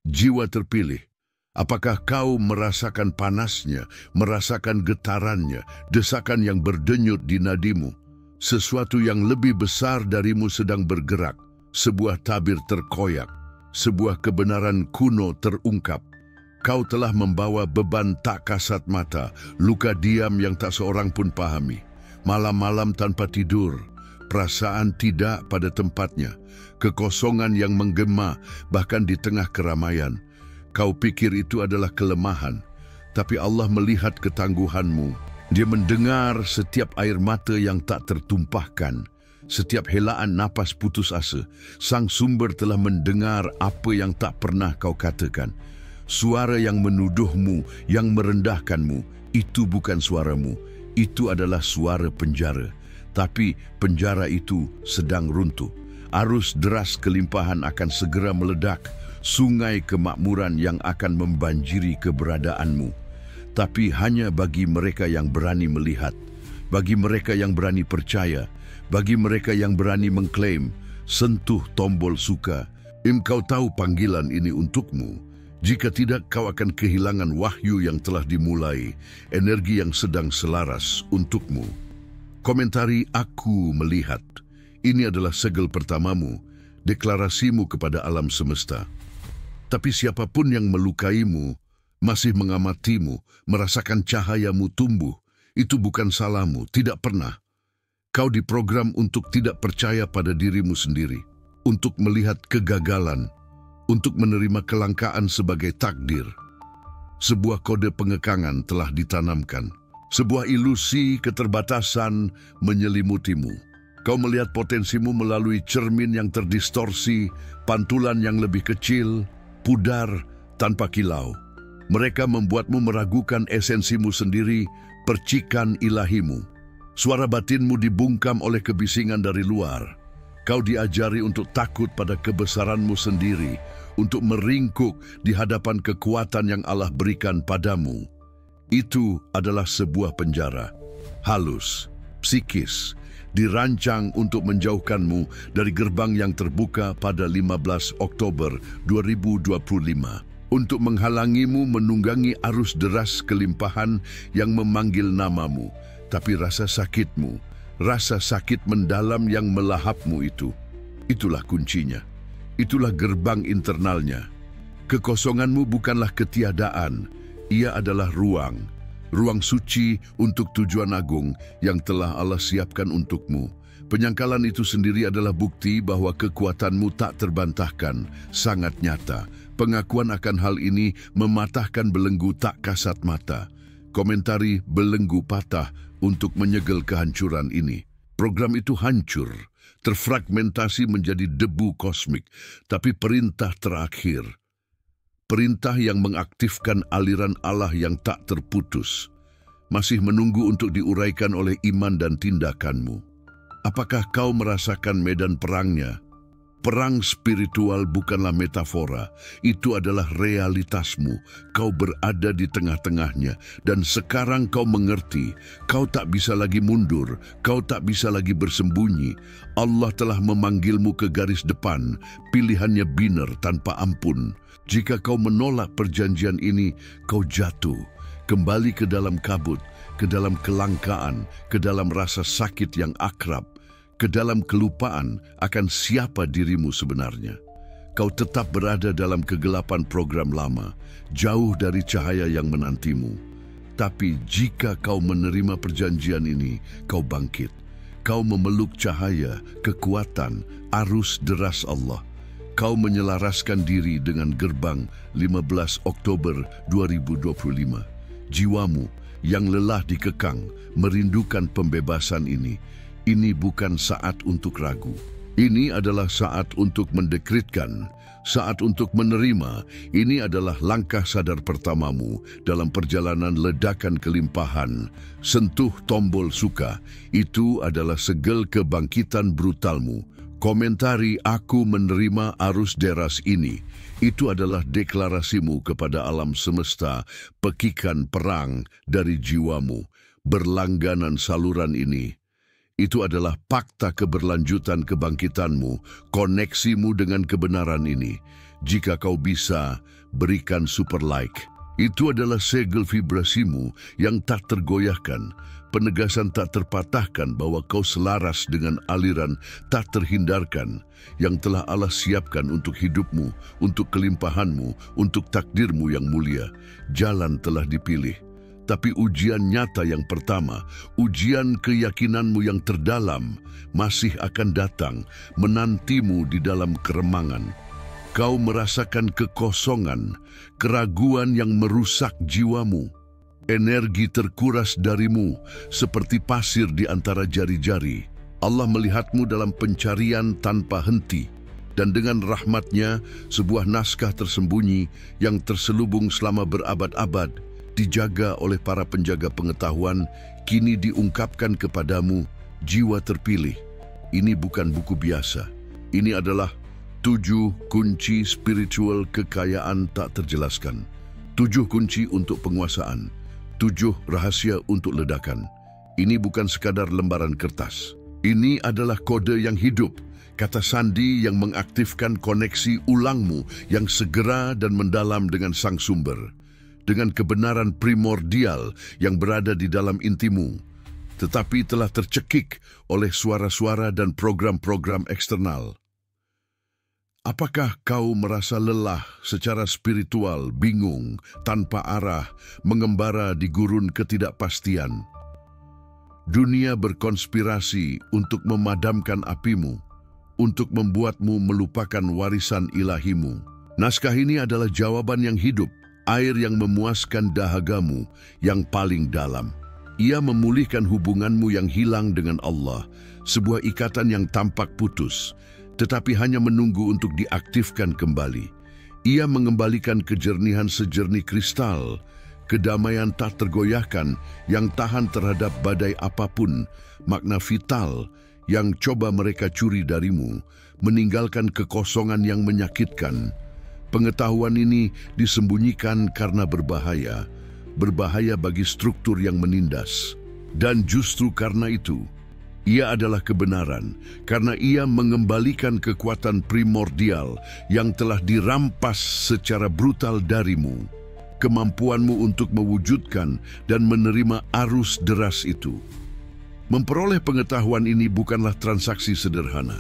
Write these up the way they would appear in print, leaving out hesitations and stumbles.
Jiwa terpilih, apakah kau merasakan panasnya, merasakan getarannya, desakan yang berdenyut di nadimu? Sesuatu yang lebih besar darimu sedang bergerak, sebuah tabir terkoyak, sebuah kebenaran kuno terungkap. Kau telah membawa beban tak kasat mata, luka diam yang tak seorang pun pahami. Malam-malam tanpa tidur, perasaan tidak pada tempatnya, kekosongan yang menggema bahkan di tengah keramaian. Kau pikir itu adalah kelemahan, tapi Allah melihat ketangguhanmu. Dia mendengar setiap air mata yang tak tertumpahkan, setiap helaan napas putus asa. Sang Sumber telah mendengar apa yang tak pernah kau katakan. Suara yang menuduhmu, yang merendahkanmu, itu bukan suaramu. Itu adalah suara penjara. Tapi penjara itu sedang runtuh. Arus deras kelimpahan akan segera meledak, sungai kemakmuran yang akan membanjiri keberadaanmu. Tapi hanya bagi mereka yang berani melihat, bagi mereka yang berani percaya, bagi mereka yang berani mengklaim, sentuh tombol suka. Kau tahu panggilan ini untukmu. Jika tidak, kau akan kehilangan wahyu yang telah dimulai, energi yang sedang selaras untukmu. Komentari Aku Melihat. Ini adalah segel pertamamu, deklarasimu kepada alam semesta. Tapi siapapun yang melukaimu, masih mengamatimu, merasakan cahayamu tumbuh, itu bukan salahmu, tidak pernah. Kau diprogram untuk tidak percaya pada dirimu sendiri, untuk melihat kegagalan, untuk menerima kelangkaan sebagai takdir. Sebuah kode pengekangan telah ditanamkan, sebuah ilusi keterbatasan menyelimutimu. Kau melihat potensimu melalui cermin yang terdistorsi, pantulan yang lebih kecil, pudar tanpa kilau. Mereka membuatmu meragukan esensimu sendiri, percikan ilahimu. Suara batinmu dibungkam oleh kebisingan dari luar. Kau diajari untuk takut pada kebesaranmu sendiri, untuk meringkuk di hadapan kekuatan yang Allah berikan padamu. Itu adalah sebuah penjara, halus, psikis, dirancang untuk menjauhkanmu dari gerbang yang terbuka pada 15 Oktober 2025. Untuk menghalangimu menunggangi arus deras kelimpahan yang memanggil namamu. Tapi rasa sakitmu, rasa sakit mendalam yang melahapmu itulah kuncinya. Itulah gerbang internalnya. Kekosonganmu bukanlah ketiadaan, ia adalah ruang. Ruang suci untuk tujuan agung yang telah Allah siapkan untukmu. Penyangkalan itu sendiri adalah bukti bahwa kekuatanmu tak terbantahkan, sangat nyata. Pengakuan akan hal ini mematahkan belenggu tak kasat mata. Komentari belenggu patah untuk menyegel kehancuran ini. Program itu hancur, terfragmentasi menjadi debu kosmik, tapi perintah terakhir, perintah yang mengaktifkan aliran Allah yang tak terputus, masih menunggu untuk diuraikan oleh iman dan tindakanmu. Apakah kau merasakan medan perangnya? Perang spiritual bukanlah metafora, itu adalah realitasmu. Kau berada di tengah-tengahnya, dan sekarang kau mengerti, kau tak bisa lagi mundur, kau tak bisa lagi bersembunyi. Allah telah memanggilmu ke garis depan, pilihannya biner tanpa ampun. Jika kau menolak perjanjian ini, kau jatuh, kembali ke dalam kabut, ke dalam kelangkaan, ke dalam rasa sakit yang akrab, ke dalam kelupaan akan siapa dirimu sebenarnya. Kau tetap berada dalam kegelapan program lama, jauh dari cahaya yang menantimu. Tapi jika kau menerima perjanjian ini, kau bangkit. Kau memeluk cahaya, kekuatan, arus deras Allah. Kau menyelaraskan diri dengan gerbang 15 Oktober 2025. Jiwamu yang lelah dikekang, merindukan pembebasan ini. Ini bukan saat untuk ragu. Ini adalah saat untuk mendekretkan, saat untuk menerima. Ini adalah langkah sadar pertamamu dalam perjalanan ledakan kelimpahan. Sentuh tombol suka, itu adalah segel kebangkitan brutalmu. Komentari Aku Menerima Arus Deras ini, itu adalah deklarasimu kepada alam semesta, pekikan perang dari jiwamu. Berlangganan saluran ini, itu adalah fakta keberlanjutan kebangkitanmu, koneksimu dengan kebenaran ini. Jika kau bisa, berikan super like. Itu adalah segel vibrasimu yang tak tergoyahkan, penegasan tak terpatahkan bahwa kau selaras dengan aliran tak terhindarkan yang telah Allah siapkan untuk hidupmu, untuk kelimpahanmu, untuk takdirmu yang mulia. Jalan telah dipilih. Tapi ujian nyata yang pertama, ujian keyakinanmu yang terdalam, masih akan datang, menantimu di dalam keremangan. Kau merasakan kekosongan, keraguan yang merusak jiwamu. Energi terkuras darimu seperti pasir di antara jari-jari. Allah melihatmu dalam pencarian tanpa henti. Dan dengan rahmat-Nya, sebuah naskah tersembunyi yang terselubung selama berabad-abad, dijaga oleh para penjaga pengetahuan, kini diungkapkan kepadamu, jiwa terpilih. Ini bukan buku biasa. Ini adalah 7 kunci spiritual kekayaan tak terjelaskan. 7 kunci untuk penguasaan. 7 rahasia untuk ledakan. Ini bukan sekadar lembaran kertas. Ini adalah kode yang hidup. Kata sandi yang mengaktifkan koneksi ulangmu yang segera dan mendalam dengan sang sumber. Dengan kebenaran primordial yang berada di dalam intimu. Tetapi telah tercekik oleh suara-suara dan program-program eksternal. Apakah kau merasa lelah secara spiritual, bingung, tanpa arah, mengembara di gurun ketidakpastian? Dunia berkonspirasi untuk memadamkan apimu, untuk membuatmu melupakan warisan ilahimu. Naskah ini adalah jawaban yang hidup, air yang memuaskan dahagamu yang paling dalam. Ia memulihkan hubunganmu yang hilang dengan Allah, sebuah ikatan yang tampak putus, tetapi hanya menunggu untuk diaktifkan kembali. Ia mengembalikan kejernihan sejernih kristal, kedamaian tak tergoyahkan yang tahan terhadap badai apapun, makna vital yang coba mereka curi darimu, meninggalkan kekosongan yang menyakitkan. Pengetahuan ini disembunyikan karena berbahaya, berbahaya bagi struktur yang menindas. Dan justru karena itu, ia adalah kebenaran, karena ia mengembalikan kekuatan primordial yang telah dirampas secara brutal darimu. Kemampuanmu untuk mewujudkan dan menerima arus deras itu. Memperoleh pengetahuan ini bukanlah transaksi sederhana.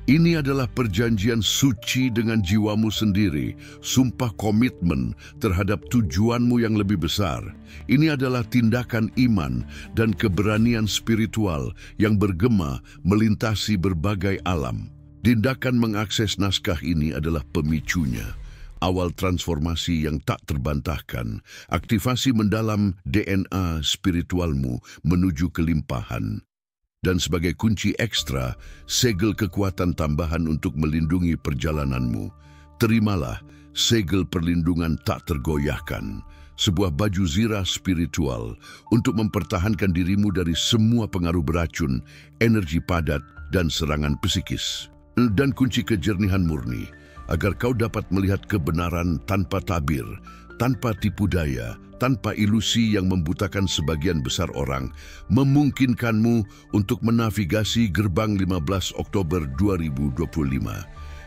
Ini adalah perjanjian suci dengan jiwamu sendiri, sumpah komitmen terhadap tujuanmu yang lebih besar. Ini adalah tindakan iman dan keberanian spiritual yang bergema melintasi berbagai alam. Tindakan mengakses naskah ini adalah pemicunya. Awal transformasi yang tak terbantahkan, aktivasi mendalam DNA spiritualmu menuju kelimpahan. Dan sebagai kunci ekstra, segel kekuatan tambahan untuk melindungi perjalananmu. Terimalah segel perlindungan tak tergoyahkan, sebuah baju zirah spiritual untuk mempertahankan dirimu dari semua pengaruh beracun, energi padat, dan serangan psikis. Dan kunci kejernihan murni, agar kau dapat melihat kebenaran tanpa tabir, tanpa tipu daya, tanpa ilusi yang membutakan sebagian besar orang, memungkinkanmu untuk menavigasi gerbang 15 Oktober 2025.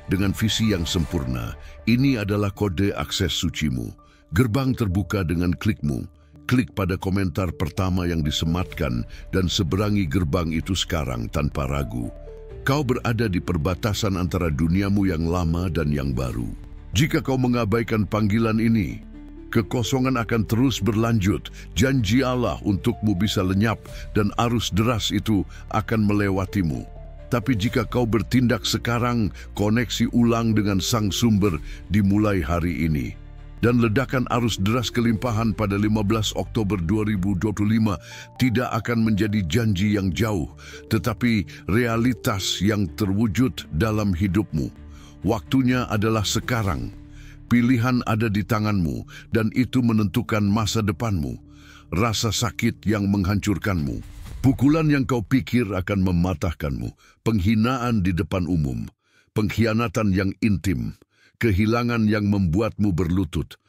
Dengan visi yang sempurna, ini adalah kode akses sucimu. Gerbang terbuka dengan klikmu. Klik pada komentar pertama yang disematkan dan seberangi gerbang itu sekarang tanpa ragu. Kau berada di perbatasan antara duniamu yang lama dan yang baru. Jika kau mengabaikan panggilan ini, kekosongan akan terus berlanjut. Janji Allah untukmu bisa lenyap dan arus deras itu akan melewatimu. Tapi jika kau bertindak sekarang, koneksi ulang dengan sang sumber dimulai hari ini. Dan ledakan arus deras kelimpahan pada 15 Oktober 2025 tidak akan menjadi janji yang jauh, tetapi realitas yang terwujud dalam hidupmu. Waktunya adalah sekarang. Pilihan ada di tanganmu, dan itu menentukan masa depanmu. Rasa sakit yang menghancurkanmu, pukulan yang kau pikir akan mematahkanmu, penghinaan di depan umum, pengkhianatan yang intim, kehilangan yang membuatmu berlutut.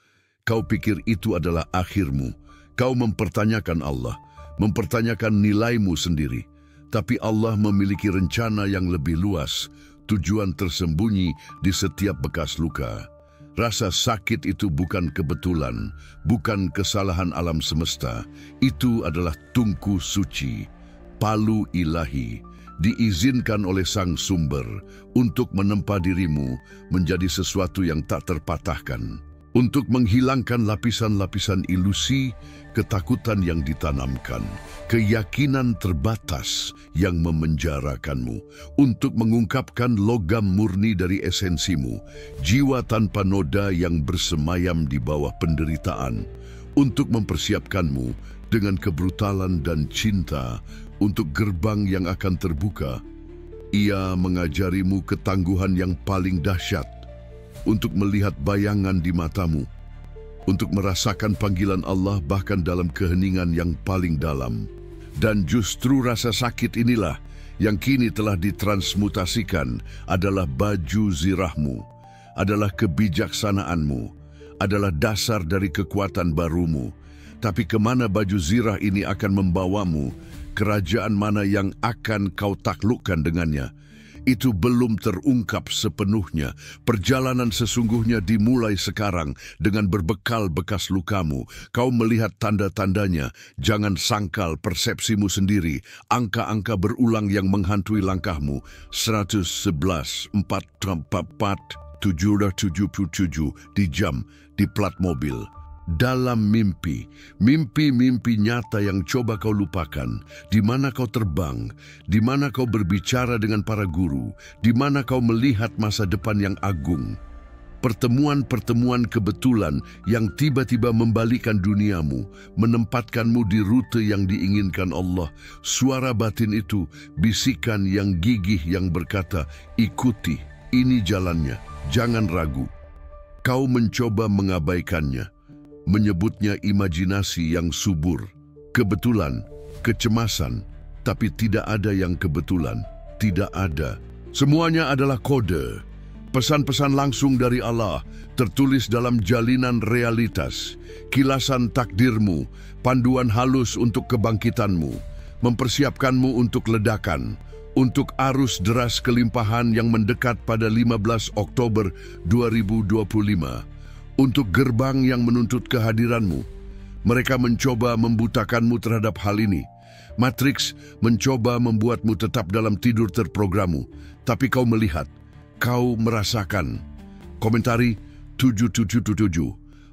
Kau pikir itu adalah akhirmu. Kau mempertanyakan Allah, mempertanyakan nilaimu sendiri. Tapi Allah memiliki rencana yang lebih luas, tujuan tersembunyi di setiap bekas luka. Rasa sakit itu bukan kebetulan, bukan kesalahan alam semesta. Itu adalah tungku suci, palu ilahi, diizinkan oleh Sang Sumber untuk menempa dirimu menjadi sesuatu yang tak terpatahkan. Untuk menghilangkan lapisan-lapisan ilusi, ketakutan yang ditanamkan, keyakinan terbatas yang memenjarakanmu, untuk mengungkapkan logam murni dari esensimu, jiwa tanpa noda yang bersemayam di bawah penderitaan, untuk mempersiapkanmu dengan kebrutalan dan cinta untuk gerbang yang akan terbuka. Ia mengajarimu ketangguhan yang paling dahsyat, untuk melihat bayangan di matamu, untuk merasakan panggilan Allah bahkan dalam keheningan yang paling dalam. Dan justru rasa sakit inilah yang kini telah ditransmutasikan adalah baju zirahmu, adalah kebijaksanaanmu, adalah dasar dari kekuatan barumu. Tapi kemana baju zirah ini akan membawamu, kerajaan mana yang akan kau taklukkan dengannya, itu belum terungkap sepenuhnya. Perjalanan sesungguhnya dimulai sekarang dengan berbekal bekas lukamu. Kau melihat tanda-tandanya, jangan sangkal persepsimu sendiri. Angka-angka berulang yang menghantui langkahmu. 111, 444, 777 di jam, di plat mobil. Dalam mimpi, mimpi-mimpi nyata yang coba kau lupakan, di mana kau terbang, di mana kau berbicara dengan para guru, di mana kau melihat masa depan yang agung. Pertemuan-pertemuan kebetulan yang tiba-tiba membalikan duniamu, menempatkanmu di rute yang diinginkan Allah. Suara batin itu, bisikan yang gigih yang berkata, ikuti, ini jalannya, jangan ragu. Kau mencoba mengabaikannya, menyebutnya imajinasi yang subur, kebetulan, kecemasan, tapi tidak ada yang kebetulan, tidak ada. Semuanya adalah kode, pesan-pesan langsung dari Allah, tertulis dalam jalinan realitas, kilasan takdirmu, panduan halus untuk kebangkitanmu, mempersiapkanmu untuk ledakan, untuk arus deras kelimpahan yang mendekat pada 15 Oktober 2025. Untuk gerbang yang menuntut kehadiranmu. Mereka mencoba membutakanmu terhadap hal ini. Matriks mencoba membuatmu tetap dalam tidur terprogramu. Tapi kau melihat, kau merasakan. Komentari 777.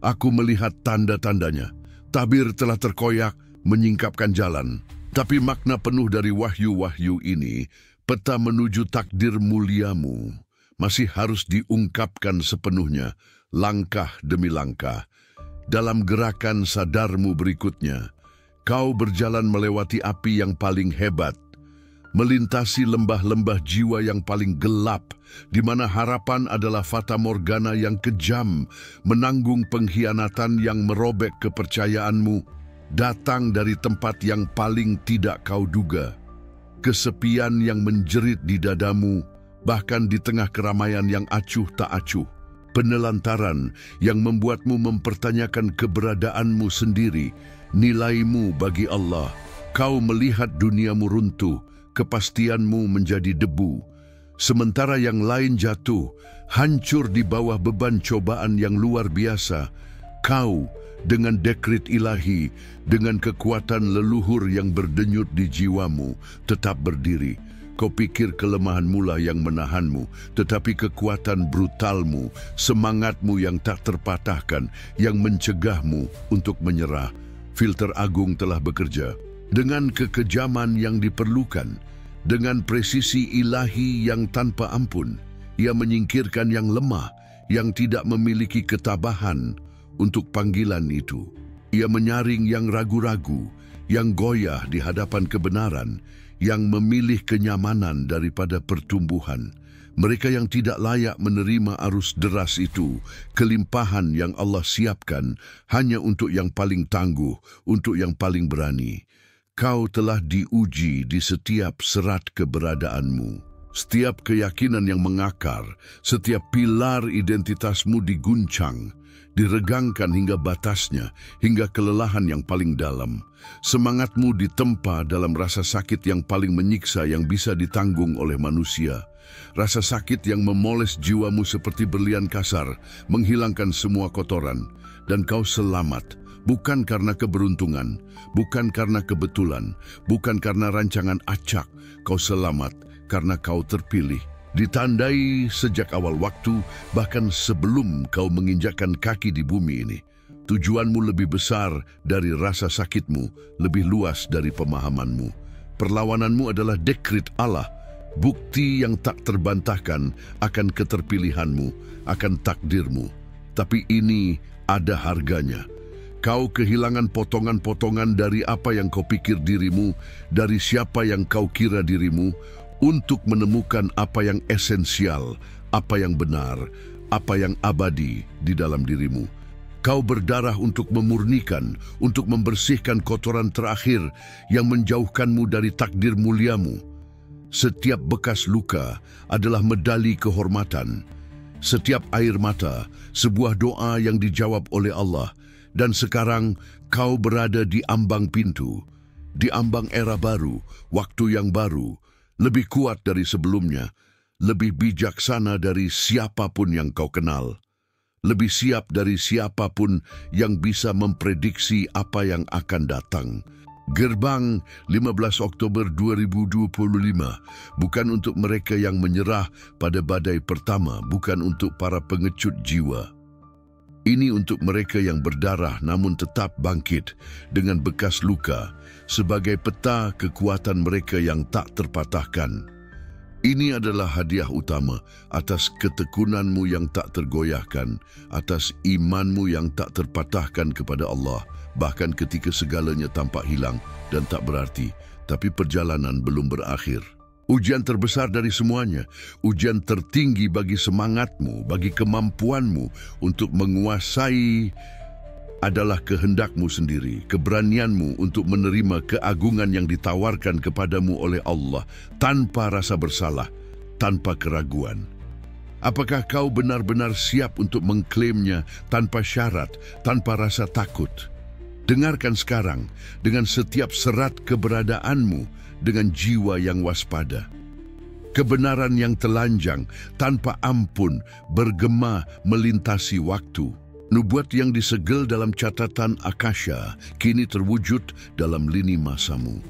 Aku melihat tanda-tandanya. Tabir telah terkoyak, menyingkapkan jalan. Tapi makna penuh dari wahyu-wahyu ini, peta menuju takdir muliamu, masih harus diungkapkan sepenuhnya, langkah demi langkah. Dalam gerakan sadarmu berikutnya, kau berjalan melewati api yang paling hebat, melintasi lembah-lembah jiwa yang paling gelap, di mana harapan adalah fata morgana yang kejam, menanggung pengkhianatan yang merobek kepercayaanmu, datang dari tempat yang paling tidak kau duga. Kesepian yang menjerit di dadamu, bahkan di tengah keramaian yang acuh tak acuh. Penelantaran yang membuatmu mempertanyakan keberadaanmu sendiri, nilaimu bagi Allah. Kau melihat duniamu runtuh, kepastianmu menjadi debu. Sementara yang lain jatuh, hancur di bawah beban cobaan yang luar biasa. Kau, dengan dekret ilahi, dengan kekuatan leluhur yang berdenyut di jiwamu, tetap berdiri. Kau pikir kelemahanmu lah yang menahanmu, tetapi kekuatan brutalmu, semangatmu yang tak terpatahkan, yang mencegahmu untuk menyerah. Filter agung telah bekerja dengan kekejaman yang diperlukan, dengan presisi ilahi yang tanpa ampun. Ia menyingkirkan yang lemah, yang tidak memiliki ketabahan untuk panggilan itu. Ia menyaring yang ragu-ragu, yang goyah di hadapan kebenaran, yang memilih kenyamanan daripada pertumbuhan. Mereka yang tidak layak menerima arus deras itu, kelimpahan yang Allah siapkan hanya untuk yang paling tangguh, untuk yang paling berani. Kau telah diuji di setiap serat keberadaanmu. Setiap keyakinan yang mengakar, setiap pilar identitasmu diguncang. diregangkan hingga batasnya, hingga kelelahan yang paling dalam. Semangatmu ditempa dalam rasa sakit yang paling menyiksa yang bisa ditanggung oleh manusia. Rasa sakit yang memoles jiwamu seperti berlian kasar, menghilangkan semua kotoran, dan kau selamat. Bukan karena keberuntungan, bukan karena kebetulan, bukan karena rancangan acak. Kau selamat karena kau terpilih. Ditandai sejak awal waktu, bahkan sebelum kau menginjakkan kaki di bumi ini. Tujuanmu lebih besar dari rasa sakitmu, lebih luas dari pemahamanmu. Perlawananmu adalah dekrit Allah, bukti yang tak terbantahkan akan keterpilihanmu, akan takdirmu. Tapi ini ada harganya. Kau kehilangan potongan-potongan dari apa yang kau pikir dirimu, dari siapa yang kau kira dirimu, untuk menemukan apa yang esensial, apa yang benar, apa yang abadi di dalam dirimu. Kau berdarah untuk memurnikan, untuk membersihkan kotoran terakhir yang menjauhkanmu dari takdir muliamu. Setiap bekas luka adalah medali kehormatan. Setiap air mata, sebuah doa yang dijawab oleh Allah. Dan sekarang kau berada di ambang pintu, di ambang era baru, waktu yang baru, lebih kuat dari sebelumnya, lebih bijaksana dari siapapun yang kau kenal, lebih siap dari siapapun yang bisa memprediksi apa yang akan datang. Gerbang 15 Oktober 2025 bukan untuk mereka yang menyerah pada badai pertama, bukan untuk para pengecut jiwa. Ini untuk mereka yang berdarah namun tetap bangkit dengan bekas luka sebagai peta kekuatan mereka yang tak terpatahkan. Ini adalah hadiah utama atas ketekunanmu yang tak tergoyahkan, atas imanmu yang tak terpatahkan kepada Allah, bahkan ketika segalanya tampak hilang dan tak berarti, tapi perjalanan belum berakhir. Ujian terbesar dari semuanya, ujian tertinggi bagi semangatmu, bagi kemampuanmu untuk menguasai adalah kehendakmu sendiri, keberanianmu untuk menerima keagungan yang ditawarkan kepadamu oleh Allah tanpa rasa bersalah, tanpa keraguan. Apakah kau benar-benar siap untuk mengklaimnya tanpa syarat, tanpa rasa takut? Dengarkan sekarang dengan setiap serat keberadaanmu, dengan jiwa yang waspada. Kebenaran yang telanjang tanpa ampun bergema melintasi waktu. Nubuat yang disegel dalam catatan Akasha kini terwujud dalam lini masamu.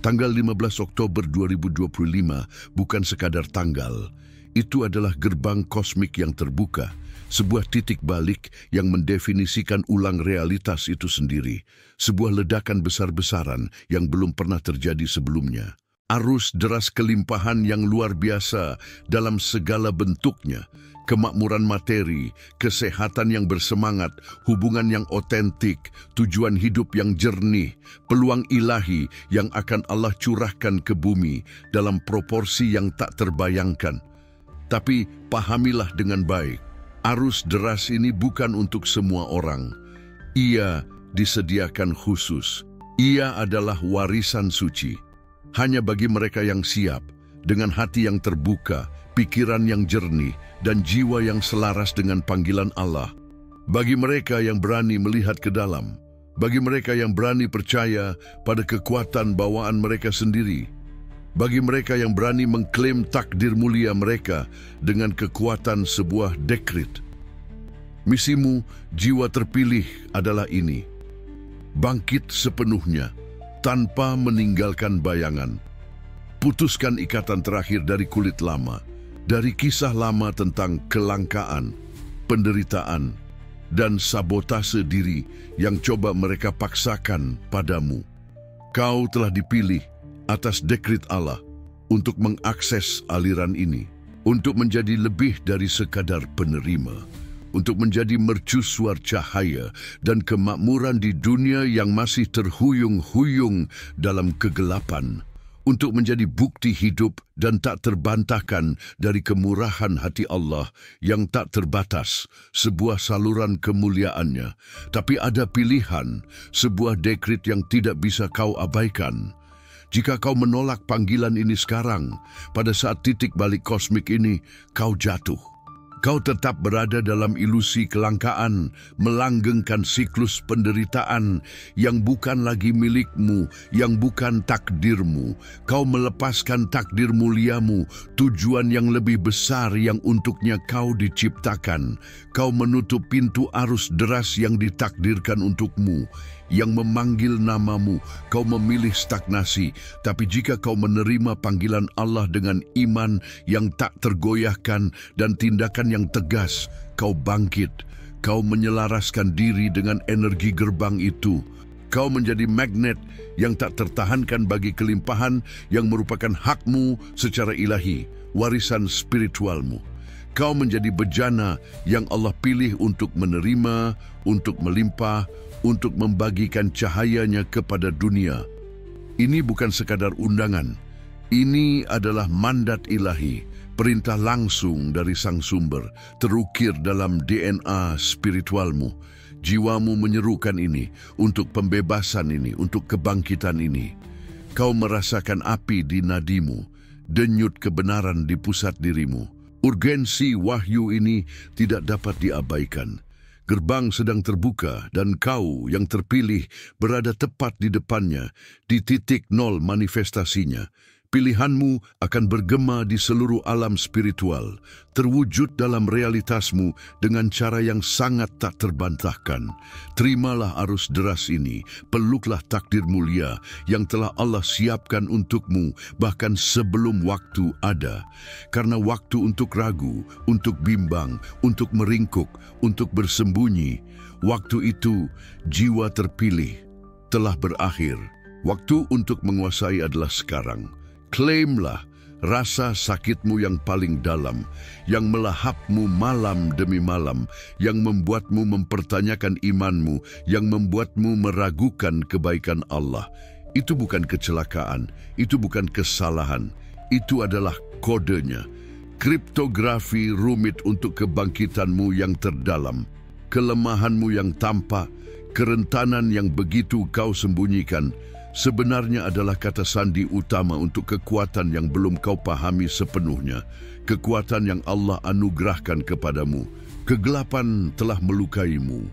Tanggal 15 Oktober 2025 bukan sekadar tanggal. Itu adalah gerbang kosmik yang terbuka. Sebuah titik balik yang mendefinisikan ulang realitas itu sendiri. Sebuah ledakan besar-besaran yang belum pernah terjadi sebelumnya. Arus deras kelimpahan yang luar biasa dalam segala bentuknya. Kemakmuran materi, kesehatan yang bersemangat, hubungan yang otentik, tujuan hidup yang jernih, peluang ilahi yang akan Allah curahkan ke bumi dalam proporsi yang tak terbayangkan. Tapi pahamilah dengan baik. Arus deras ini bukan untuk semua orang. Ia disediakan khusus. Ia adalah warisan suci. Hanya bagi mereka yang siap, dengan hati yang terbuka, pikiran yang jernih, dan jiwa yang selaras dengan panggilan Allah. Bagi mereka yang berani melihat ke dalam. Bagi mereka yang berani percaya pada kekuatan bawaan mereka sendiri. Bagi mereka yang berani mengklaim takdir mulia mereka dengan kekuatan sebuah dekrit. Misimu, jiwa terpilih adalah ini. Bangkit sepenuhnya, tanpa meninggalkan bayangan. Putuskan ikatan terakhir dari kulit lama, dari kisah lama tentang kelangkaan, penderitaan, dan sabotase diri yang coba mereka paksakan padamu. Kau telah dipilih atas dekrit Allah untuk mengakses aliran ini, untuk menjadi lebih dari sekadar penerima, untuk menjadi mercusuar cahaya dan kemakmuran di dunia yang masih terhuyung-huyung dalam kegelapan, untuk menjadi bukti hidup dan tak terbantahkan dari kemurahan hati Allah yang tak terbatas, sebuah saluran kemuliaannya. Tapi ada pilihan, sebuah dekrit yang tidak bisa kau abaikan. Jika kau menolak panggilan ini sekarang, pada saat titik balik kosmik ini, kau jatuh. Kau tetap berada dalam ilusi kelangkaan, melanggengkan siklus penderitaan yang bukan lagi milikmu, yang bukan takdirmu. Kau melepaskan takdir muliamu, tujuan yang lebih besar yang untuknya kau diciptakan. Kau menutup pintu arus deras yang ditakdirkan untukmu, yang memanggil namamu. Kau memilih stagnasi, tapi jika kau menerima panggilan Allah dengan iman yang tak tergoyahkan dan tindakan yang tegas, kau bangkit. Kau menyelaraskan diri dengan energi gerbang itu. Kau menjadi magnet yang tak tertahankan bagi kelimpahan yang merupakan hakmu secara ilahi, warisan spiritualmu. Kau menjadi bejana yang Allah pilih untuk menerima, untuk melimpah, untuk membagikan cahayanya kepada dunia. Ini bukan sekadar undangan. Ini adalah mandat ilahi, perintah langsung dari Sang Sumber, terukir dalam DNA spiritualmu. Jiwamu menyerukan ini, untuk pembebasan ini, untuk kebangkitan ini. Kau merasakan api di nadimu, denyut kebenaran di pusat dirimu. Urgensi wahyu ini tidak dapat diabaikan. Gerbang sedang terbuka dan kau yang terpilih berada tepat di depannya, di titik nol manifestasinya. Pilihanmu akan bergema di seluruh alam spiritual, terwujud dalam realitasmu dengan cara yang sangat tak terbantahkan. Terimalah arus deras ini, peluklah takdir mulia yang telah Allah siapkan untukmu bahkan sebelum waktu ada. Karena waktu untuk ragu, untuk bimbang, untuk meringkuk, untuk bersembunyi, waktu itu jiwa terpilih telah berakhir. Waktu untuk menguasai adalah sekarang. Klaimlah rasa sakitmu yang paling dalam, yang melahapmu malam demi malam, yang membuatmu mempertanyakan imanmu, yang membuatmu meragukan kebaikan Allah. Itu bukan kecelakaan, itu bukan kesalahan, itu adalah kodenya. Kriptografi rumit untuk kebangkitanmu yang terdalam, kelemahanmu yang tampak, kerentanan yang begitu kau sembunyikan, sebenarnya adalah kata sandi utama untuk kekuatan yang belum kau pahami sepenuhnya, kekuatan yang Allah anugerahkan kepadamu. Kegelapan telah melukaimu.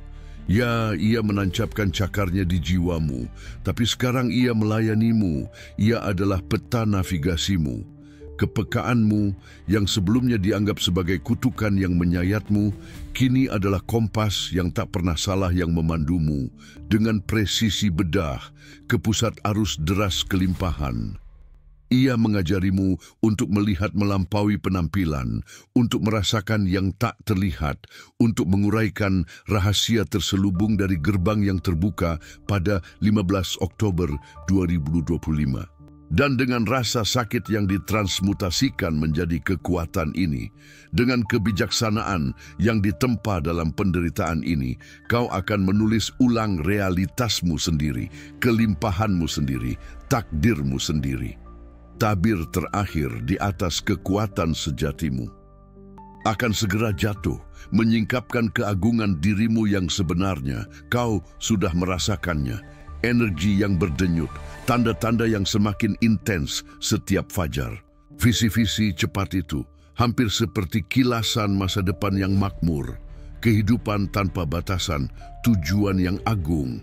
Ya, ia menancapkan cakarnya di jiwamu, tapi sekarang ia melayanimu. Ia adalah peta navigasimu. Kepekaanmu yang sebelumnya dianggap sebagai kutukan yang menyayatmu, kini adalah kompas yang tak pernah salah yang memandumu dengan presisi bedah ke pusat arus deras kelimpahan. Ia mengajarimu untuk melihat melampaui penampilan, untuk merasakan yang tak terlihat, untuk menguraikan rahasia terselubung dari gerbang yang terbuka pada 15 Oktober 2025. Dan dengan rasa sakit yang ditransmutasikan menjadi kekuatan ini, dengan kebijaksanaan yang ditempa dalam penderitaan ini, kau akan menulis ulang realitasmu sendiri, kelimpahanmu sendiri, takdirmu sendiri. Tabir terakhir di atas kekuatan sejatimu akan segera jatuh, menyingkapkan keagungan dirimu yang sebenarnya. Kau sudah merasakannya. Energi yang berdenyut, tanda-tanda yang semakin intens setiap fajar. Visi-visi cepat itu, hampir seperti kilasan masa depan yang makmur, kehidupan tanpa batasan, tujuan yang agung.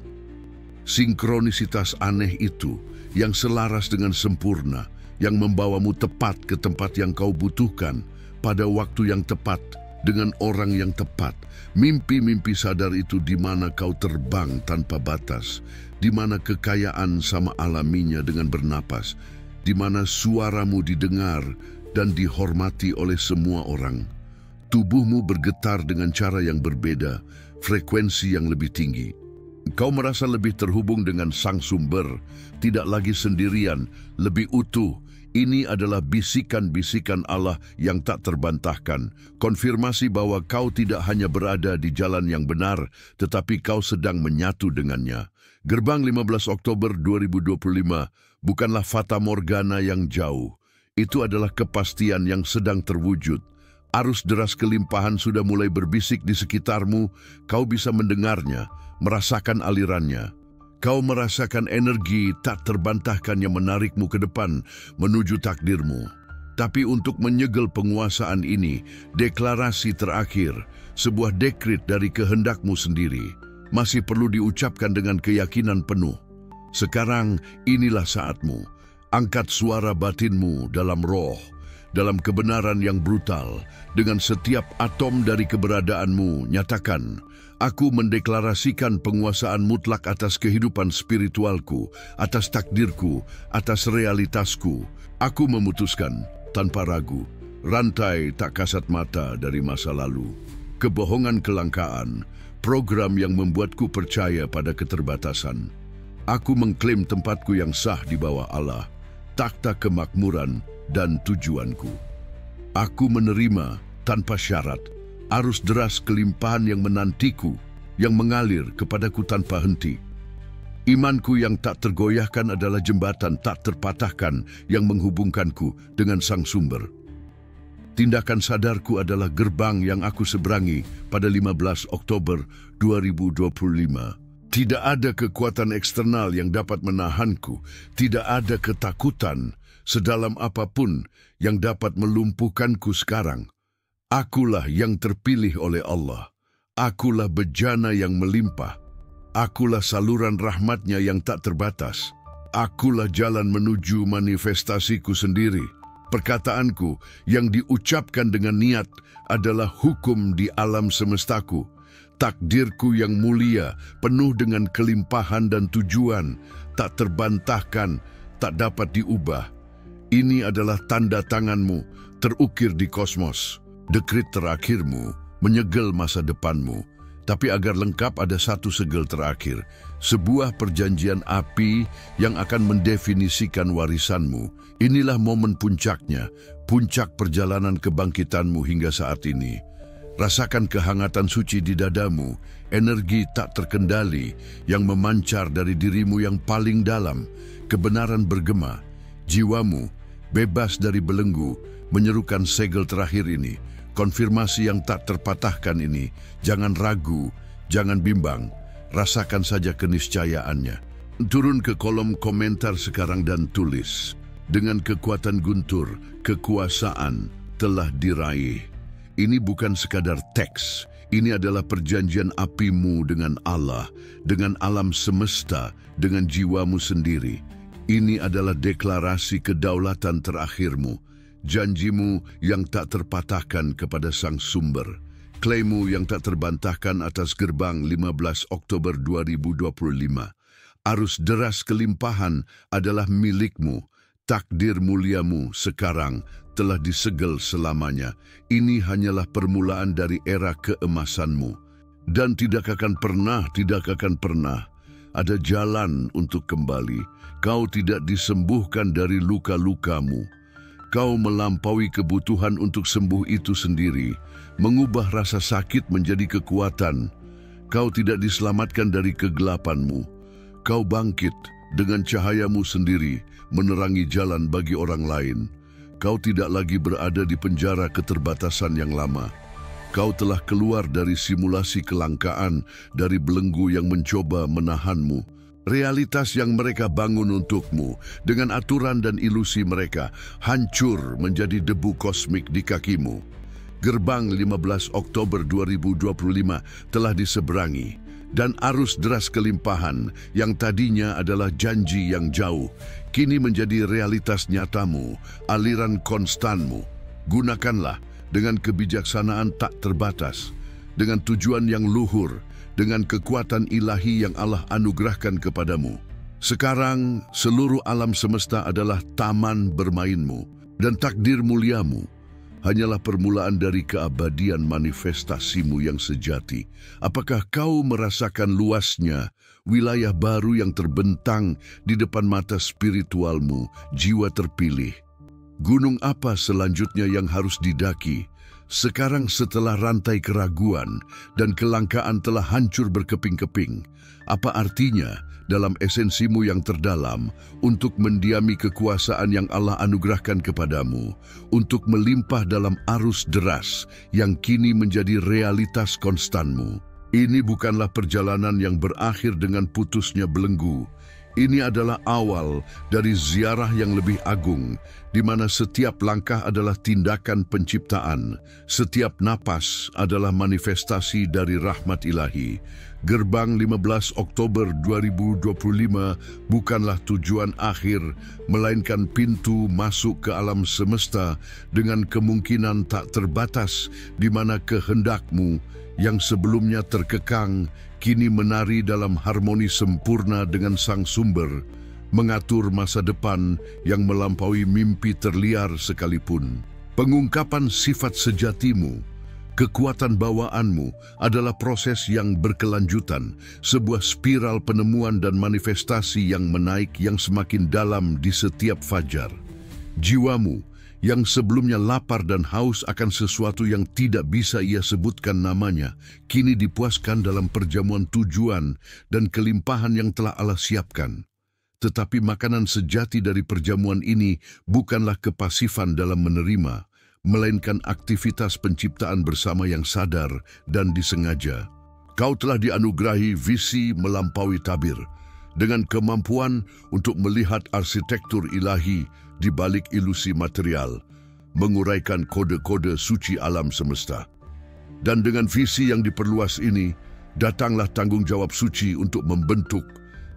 Sinkronisitas aneh itu, yang selaras dengan sempurna, yang membawamu tepat ke tempat yang kau butuhkan, pada waktu yang tepat, dengan orang yang tepat. Mimpi-mimpi sadar itu di mana kau terbang tanpa batas, di mana kekayaan sama alaminya dengan bernapas, di mana suaramu didengar dan dihormati oleh semua orang. Tubuhmu bergetar dengan cara yang berbeda, frekuensi yang lebih tinggi. Kau merasa lebih terhubung dengan Sang Sumber, tidak lagi sendirian, lebih utuh. Ini adalah bisikan-bisikan Allah yang tak terbantahkan. Konfirmasi bahwa kau tidak hanya berada di jalan yang benar, tetapi kau sedang menyatu dengannya. Gerbang 15 Oktober 2025 bukanlah fata morgana yang jauh. Itu adalah kepastian yang sedang terwujud. Arus deras kelimpahan sudah mulai berbisik di sekitarmu. Kau bisa mendengarnya, merasakan alirannya. Kau merasakan energi tak terbantahkan yang menarikmu ke depan menuju takdirmu. Tapi untuk menyegel penguasaan ini, deklarasi terakhir, sebuah dekret dari kehendak-Mu sendiri, masih perlu diucapkan dengan keyakinan penuh. Sekarang inilah saat-Mu. Angkat suara batin-Mu dalam roh, dalam kebenaran yang brutal, dengan setiap atom dari keberadaan-Mu, nyatakan, aku mendeklarasikan penguasaan mutlak atas kehidupan spiritualku, atas takdirku, atas realitasku. Aku memutuskan, tanpa ragu, rantai tak kasat mata dari masa lalu, kebohongan kelangkaan, program yang membuatku percaya pada keterbatasan. Aku mengklaim tempatku yang sah di bawah Allah, takhta kemakmuran dan tujuanku. Aku menerima tanpa syarat arus deras kelimpahan yang menantiku, yang mengalir kepadaku tanpa henti. Imanku yang tak tergoyahkan adalah jembatan tak terpatahkan yang menghubungkanku dengan Sang Sumber. Tindakan sadarku adalah gerbang yang aku seberangi pada 15 Oktober 2025. Tidak ada kekuatan eksternal yang dapat menahanku, tidak ada ketakutan sedalam apapun yang dapat melumpuhkanku sekarang. Akulah yang terpilih oleh Allah. Akulah bejana yang melimpah. Akulah saluran rahmat-Nya yang tak terbatas. Akulah jalan menuju manifestasiku sendiri. Perkataanku yang diucapkan dengan niat adalah hukum di alam semestaku. Takdirku yang mulia, penuh dengan kelimpahan dan tujuan, tak terbantahkan, tak dapat diubah. Ini adalah tanda tangan-Mu, terukir di kosmos. Dekret terakhir-Mu menyegel masa depan-Mu. Tapi agar lengkap ada satu segel terakhir, sebuah perjanjian api yang akan mendefinisikan warisan-Mu. Inilah momen puncaknya, puncak perjalanan kebangkitan-Mu hingga saat ini. Rasakan kehangatan suci di dadamu, energi tak terkendali yang memancar dari dirimu yang paling dalam. Kebenaran bergema, jiwamu bebas dari belenggu, menyerukan segel terakhir ini. Konfirmasi yang tak terpatahkan ini, jangan ragu, jangan bimbang, rasakan saja keniscayaannya. Turun ke kolom komentar sekarang dan tulis, dengan kekuatan guntur, kekuasaan telah diraih. Ini bukan sekadar teks, ini adalah perjanjian apimu dengan Allah, dengan alam semesta, dengan jiwamu sendiri. Ini adalah deklarasi kedaulatan terakhirmu, janjimu yang tak terpatahkan kepada Sang Sumber, klaimmu yang tak terbantahkan atas gerbang 15 Oktober 2025. Arus deras kelimpahan adalah milikmu, takdir muliamu sekarang telah disegel selamanya. Ini hanyalah permulaan dari era keemasanmu, dan tidak akan pernah ada jalan untuk kembali. Kau tidak disembuhkan dari luka-lukamu. Kau melampaui kebutuhan untuk sembuh itu sendiri, mengubah rasa sakit menjadi kekuatan. Kau tidak diselamatkan dari kegelapanmu. Kau bangkit dengan cahayamu sendiri, menerangi jalan bagi orang lain. Kau tidak lagi berada di penjara keterbatasan yang lama. Kau telah keluar dari simulasi kelangkaan, dari belenggu yang mencoba menahanmu. Realitas yang mereka bangun untukmu dengan aturan dan ilusi mereka hancur menjadi debu kosmik di kakimu. Gerbang 15 Oktober 2025 telah diseberangi, dan arus deras kelimpahan yang tadinya adalah janji yang jauh kini menjadi realitas nyatamu, aliran konstanmu. Gunakanlah dengan kebijaksanaan tak terbatas, dengan tujuan yang luhur, dengan kekuatan ilahi yang Allah anugerahkan kepadamu. Sekarang, seluruh alam semesta adalah taman bermainmu, dan takdir muliamu hanyalah permulaan dari keabadian manifestasimu yang sejati. Apakah kau merasakan luasnya wilayah baru yang terbentang di depan mata spiritualmu, jiwa terpilih? Gunung apa selanjutnya yang harus didaki? Sekarang setelah rantai keraguan dan kelangkaan telah hancur berkeping-keping, apa artinya dalam esensimu yang terdalam untuk mendiami kekuasaan yang Allah anugerahkan kepadamu, untuk melimpah dalam arus deras yang kini menjadi realitas konstanmu? Ini bukanlah perjalanan yang berakhir dengan putusnya belenggu. Ini adalah awal dari ziarah yang lebih agung, di mana setiap langkah adalah tindakan penciptaan, setiap napas adalah manifestasi dari rahmat ilahi. Gerbang 15 Oktober 2025 bukanlah tujuan akhir, melainkan pintu masuk ke alam semesta dengan kemungkinan tak terbatas, di mana kehendakmu yang sebelumnya terkekang, kini menari dalam harmoni sempurna dengan Sang Sumber, mengatur masa depan yang melampaui mimpi terliar sekalipun. Pengungkapan sifat sejatimu, kekuatan bawaanmu adalah proses yang berkelanjutan, sebuah spiral penemuan dan manifestasi yang menaik yang semakin dalam di setiap fajar. Jiwamu yang sebelumnya lapar dan haus akan sesuatu yang tidak bisa ia sebutkan namanya, kini dipuaskan dalam perjamuan tujuan dan kelimpahan yang telah Allah siapkan. Tetapi makanan sejati dari perjamuan ini bukanlah kepasifan dalam menerima, melainkan aktivitas penciptaan bersama yang sadar dan disengaja. Kau telah dianugerahi visi melampaui tabir, dengan kemampuan untuk melihat arsitektur ilahi di balik ilusi material, menguraikan kode-kode suci alam semesta. Dan dengan visi yang diperluas ini, datanglah tanggung jawab suci untuk membentuk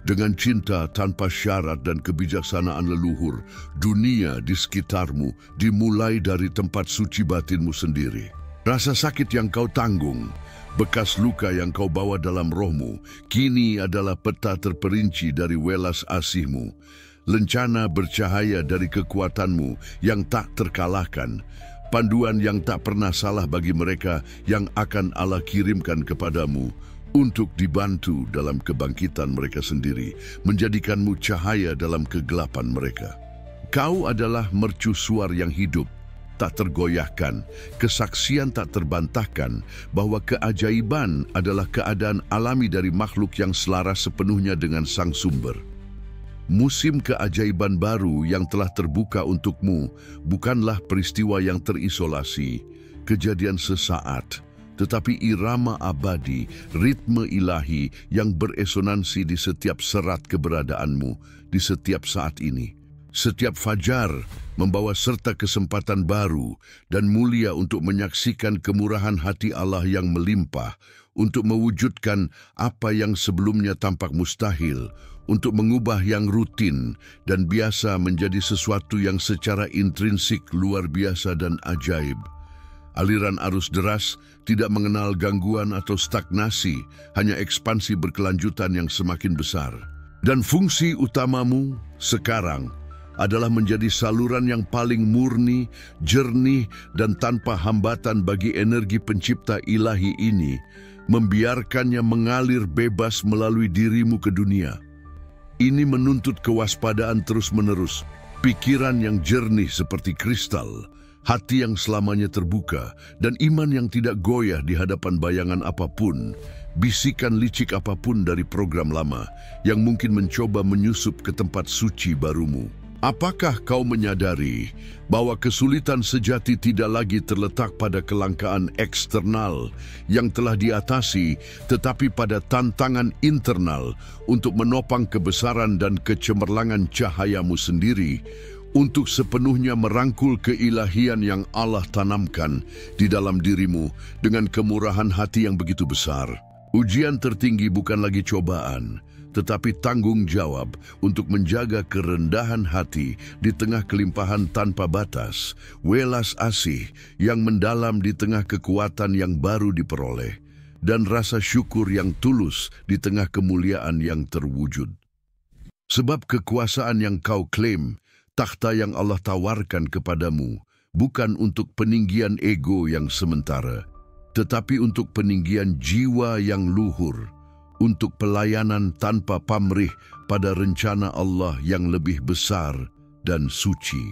dengan cinta tanpa syarat dan kebijaksanaan leluhur dunia di sekitarmu, dimulai dari tempat suci batinmu sendiri. Rasa sakit yang kau tanggung, bekas luka yang kau bawa dalam rohmu, kini adalah peta terperinci dari welas asihmu, lencana bercahaya dari kekuatanmu yang tak terkalahkan, panduan yang tak pernah salah bagi mereka yang akan Allah kirimkan kepadamu untuk dibantu dalam kebangkitan mereka sendiri, menjadikanmu cahaya dalam kegelapan mereka. Kau adalah mercusuar yang hidup, tak tergoyahkan, kesaksian tak terbantahkan bahwa keajaiban adalah keadaan alami dari makhluk yang selaras sepenuhnya dengan Sang Sumber. Musim keajaiban baru yang telah terbuka untukmu bukanlah peristiwa yang terisolasi, kejadian sesaat, tetapi irama abadi, ritme ilahi yang beresonansi di setiap serat keberadaanmu di setiap saat ini. Setiap fajar membawa serta kesempatan baru dan mulia untuk menyaksikan kemurahan hati Allah yang melimpah, untuk mewujudkan apa yang sebelumnya tampak mustahil, untuk mengubah yang rutin dan biasa menjadi sesuatu yang secara intrinsik luar biasa dan ajaib. Aliran arus deras tidak mengenal gangguan atau stagnasi, hanya ekspansi berkelanjutan yang semakin besar. Dan fungsi utamamu sekarang adalah menjadi saluran yang paling murni, jernih, dan tanpa hambatan bagi energi pencipta ilahi ini, membiarkannya mengalir bebas melalui dirimu ke dunia. Ini menuntut kewaspadaan terus-menerus, pikiran yang jernih seperti kristal, hati yang selamanya terbuka, dan iman yang tidak goyah di hadapan bayangan apapun, bisikan licik apapun dari program lama yang mungkin mencoba menyusup ke tempat suci barumu. Apakah kau menyadari bahwa kesulitan sejati tidak lagi terletak pada kelangkaan eksternal yang telah diatasi, tetapi pada tantangan internal untuk menopang kebesaran dan kecemerlangan cahayamu sendiri, untuk sepenuhnya merangkul keilahian yang Allah tanamkan di dalam dirimu dengan kemurahan hati yang begitu besar? Ujian tertinggi bukan lagi cobaan, tetapi tanggung jawab untuk menjaga kerendahan hati di tengah kelimpahan tanpa batas, welas asih yang mendalam di tengah kekuatan yang baru diperoleh, dan rasa syukur yang tulus di tengah kemuliaan yang terwujud. Sebab kekuasaan yang kau klaim, takhta yang Allah tawarkan kepadamu, bukan untuk peninggian ego yang sementara, tetapi untuk peninggian jiwa yang luhur, untuk pelayanan tanpa pamrih pada rencana Allah yang lebih besar dan suci.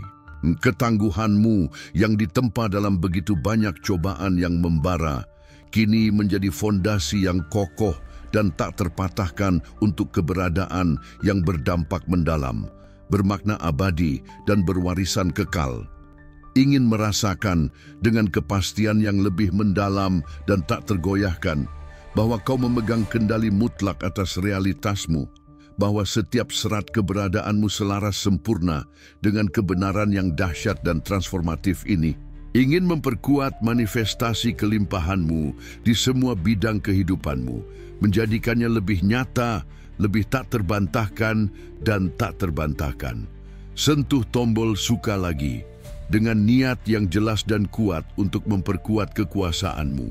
Ketangguhanmu yang ditempa dalam begitu banyak cobaan yang membara, kini menjadi fondasi yang kokoh dan tak terpatahkan untuk keberadaan yang berdampak mendalam, bermakna abadi dan berwarisan kekal. Ingin merasakan dengan kepastian yang lebih mendalam dan tak tergoyahkan bahwa kau memegang kendali mutlak atas realitasmu, bahwa setiap serat keberadaanmu selaras sempurna dengan kebenaran yang dahsyat dan transformatif ini, ingin memperkuat manifestasi kelimpahanmu di semua bidang kehidupanmu, menjadikannya lebih nyata, lebih tak terbantahkan dan tak terbantahkan. Sentuh tombol suka lagi dengan niat yang jelas dan kuat untuk memperkuat kekuasaanmu,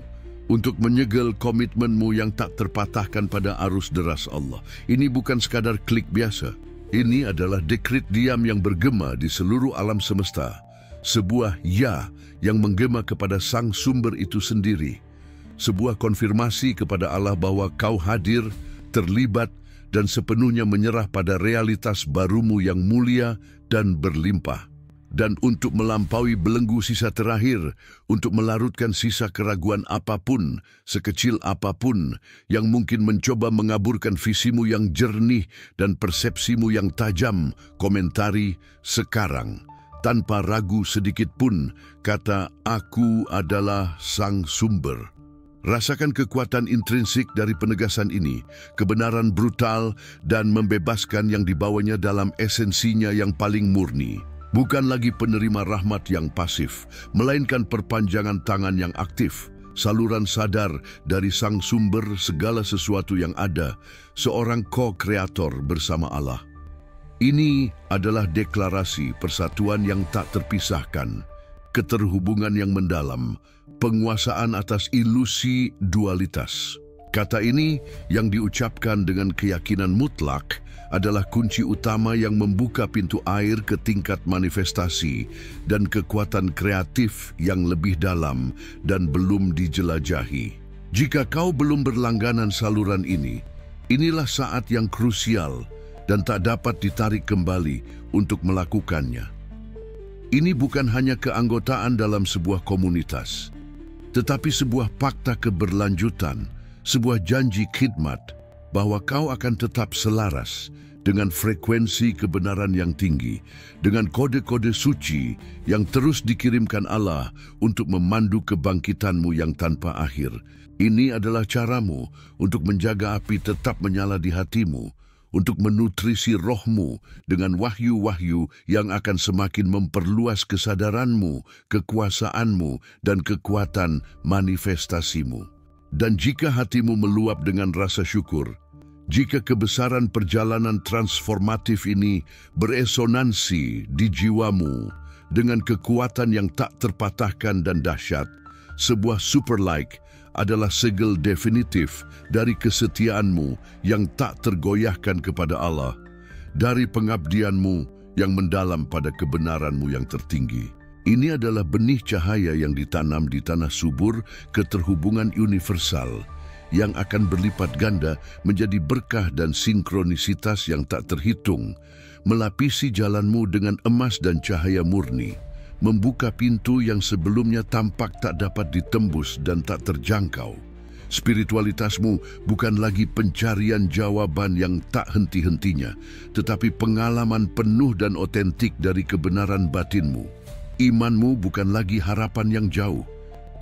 untuk menyegel komitmenmu yang tak terpatahkan pada arus deras Allah. Ini bukan sekadar klik biasa. Ini adalah dekret diam yang bergema di seluruh alam semesta. Sebuah ya yang menggema kepada sang sumber itu sendiri. Sebuah konfirmasi kepada Allah bahwa kau hadir, terlibat, dan sepenuhnya menyerah pada realitas barumu yang mulia dan berlimpah. Dan untuk melampaui belenggu sisa terakhir, untuk melarutkan sisa keraguan apapun, sekecil apapun, yang mungkin mencoba mengaburkan visimu yang jernih dan persepsimu yang tajam, komentari sekarang. Tanpa ragu sedikit pun, kata aku adalah sang sumber. Rasakan kekuatan intrinsik dari penegasan ini, kebenaran brutal dan membebaskan yang dibawanya dalam esensinya yang paling murni. Bukan lagi penerima rahmat yang pasif, melainkan perpanjangan tangan yang aktif, saluran sadar dari sang sumber segala sesuatu yang ada, seorang co-kreator bersama Allah. Ini adalah deklarasi persatuan yang tak terpisahkan, keterhubungan yang mendalam, penguasaan atas ilusi dualitas. Kata ini yang diucapkan dengan keyakinan mutlak adalah kunci utama yang membuka pintu air ke tingkat manifestasi dan kekuatan kreatif yang lebih dalam dan belum dijelajahi. Jika kau belum berlangganan saluran ini, inilah saat yang krusial dan tak dapat ditarik kembali untuk melakukannya. Ini bukan hanya keanggotaan dalam sebuah komunitas, tetapi sebuah fakta keberlanjutan, sebuah janji khidmat bahwa kau akan tetap selaras dengan frekuensi kebenaran yang tinggi, dengan kode-kode suci yang terus dikirimkan Allah untuk memandu kebangkitanmu yang tanpa akhir. Ini adalah caramu untuk menjaga api tetap menyala di hatimu, untuk menutrisi rohmu dengan wahyu-wahyu yang akan semakin memperluas kesadaranmu, kekuasaanmu, dan kekuatan manifestasimu. Dan jika hatimu meluap dengan rasa syukur, jika kebesaran perjalanan transformatif ini beresonansi di jiwamu dengan kekuatan yang tak terpatahkan dan dahsyat, sebuah super like adalah segel definitif dari kesetiaanmu yang tak tergoyahkan kepada Allah, dari pengabdianmu yang mendalam pada kebenaranmu yang tertinggi. Ini adalah benih cahaya yang ditanam di tanah subur keterhubungan universal yang akan berlipat ganda menjadi berkah dan sinkronisitas yang tak terhitung, melapisi jalanmu dengan emas dan cahaya murni, membuka pintu yang sebelumnya tampak tak dapat ditembus dan tak terjangkau. Spiritualitasmu bukan lagi pencarian jawaban yang tak henti-hentinya, tetapi pengalaman penuh dan otentik dari kebenaran batinmu. Imanmu bukan lagi harapan yang jauh,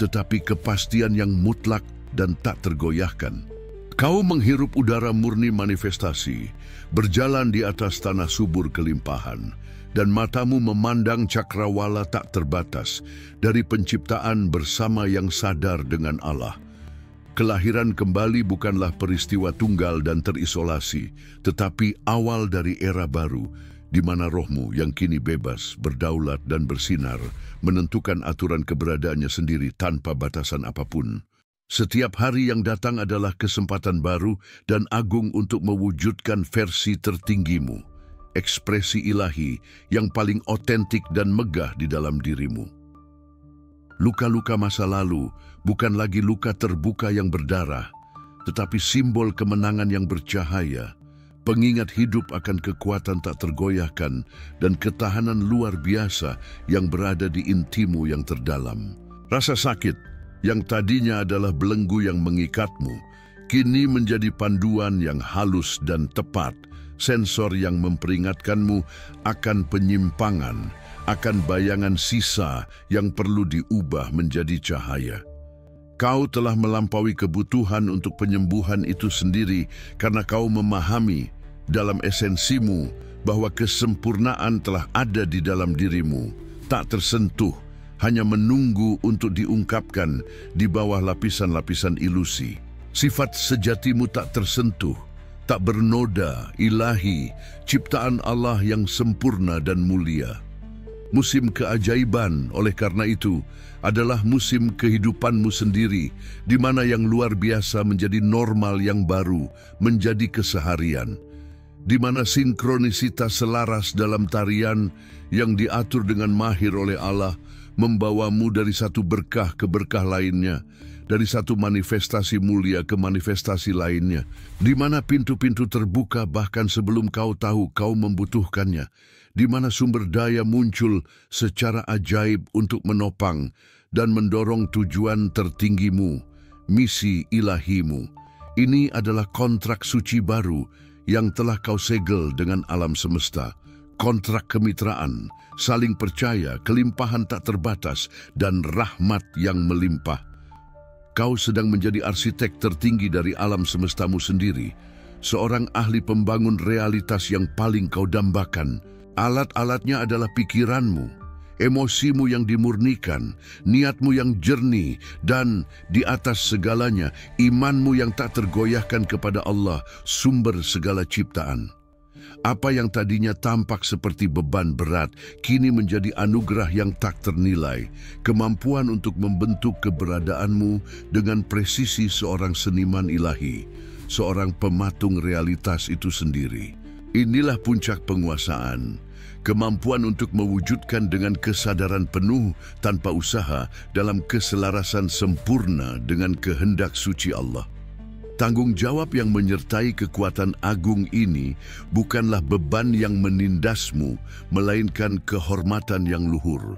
tetapi kepastian yang mutlak dan tak tergoyahkan. Kau menghirup udara murni manifestasi, berjalan di atas tanah subur kelimpahan, dan matamu memandang cakrawala tak terbatas dari penciptaan bersama yang sadar dengan Allah. Kelahiran kembali bukanlah peristiwa tunggal dan terisolasi, tetapi awal dari era baru, di mana rohmu yang kini bebas, berdaulat dan bersinar, menentukan aturan keberadaannya sendiri tanpa batasan apapun. Setiap hari yang datang adalah kesempatan baru dan agung untuk mewujudkan versi tertinggimu, ekspresi ilahi yang paling otentik dan megah di dalam dirimu. Luka-luka masa lalu bukan lagi luka terbuka yang berdarah, tetapi simbol kemenangan yang bercahaya, pengingat hidup akan kekuatan tak tergoyahkan dan ketahanan luar biasa yang berada di intimu yang terdalam. Rasa sakit yang tadinya adalah belenggu yang mengikatmu, kini menjadi panduan yang halus dan tepat, sensor yang memperingatkanmu akan penyimpangan, akan bayangan sisa yang perlu diubah menjadi cahaya. Kau telah melampaui kebutuhan untuk penyembuhan itu sendiri karena kau memahami dalam esensimu bahwa kesempurnaan telah ada di dalam dirimu, tak tersentuh, hanya menunggu untuk diungkapkan di bawah lapisan-lapisan ilusi. Sifat sejatimu tak tersentuh, tak bernoda, ilahi, ciptaan Allah yang sempurna dan mulia. Musim keajaiban, oleh karena itu, adalah musim kehidupanmu sendiri, di mana yang luar biasa menjadi normal yang baru, menjadi keseharian. Di mana sinkronisitas selaras dalam tarian yang diatur dengan mahir oleh Allah membawamu dari satu berkah ke berkah lainnya, dari satu manifestasi mulia ke manifestasi lainnya, di mana pintu-pintu terbuka bahkan sebelum kau tahu kau membutuhkannya, di mana sumber daya muncul secara ajaib untuk menopang dan mendorong tujuan tertinggimu, misi ilahimu. Ini adalah kontrak suci baru yang telah kau segel dengan alam semesta. Kontrak kemitraan, saling percaya, kelimpahan tak terbatas, dan rahmat yang melimpah. Kau sedang menjadi arsitek tertinggi dari alam semestamu sendiri, seorang ahli pembangun realitas yang paling kau dambakan. Alat-alatnya adalah pikiranmu, emosimu yang dimurnikan, niatmu yang jernih, dan di atas segalanya, imanmu yang tak tergoyahkan kepada Allah, sumber segala ciptaan. Apa yang tadinya tampak seperti beban berat, kini menjadi anugerah yang tak ternilai, kemampuan untuk membentuk keberadaanmu dengan presisi seorang seniman ilahi, seorang pematung realitas itu sendiri. Inilah puncak penguasaan, kemampuan untuk mewujudkan dengan kesadaran penuh tanpa usaha dalam keselarasan sempurna dengan kehendak suci Allah. Tanggung jawab yang menyertai kekuatan agung ini bukanlah beban yang menindasmu, melainkan kehormatan yang luhur.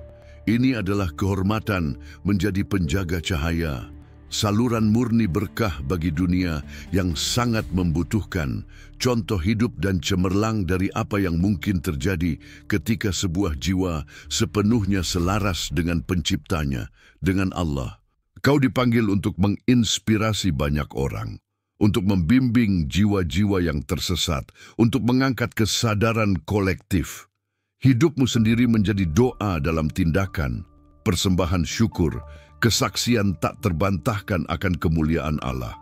Ini adalah kehormatan menjadi penjaga cahaya, saluran murni berkah bagi dunia yang sangat membutuhkan contoh hidup dan cemerlang dari apa yang mungkin terjadi ketika sebuah jiwa sepenuhnya selaras dengan penciptanya, dengan Allah. Kau dipanggil untuk menginspirasi banyak orang, untuk membimbing jiwa-jiwa yang tersesat, untuk mengangkat kesadaran kolektif. Hidupmu sendiri menjadi doa dalam tindakan, persembahan syukur, kesaksian tak terbantahkan akan kemuliaan Allah.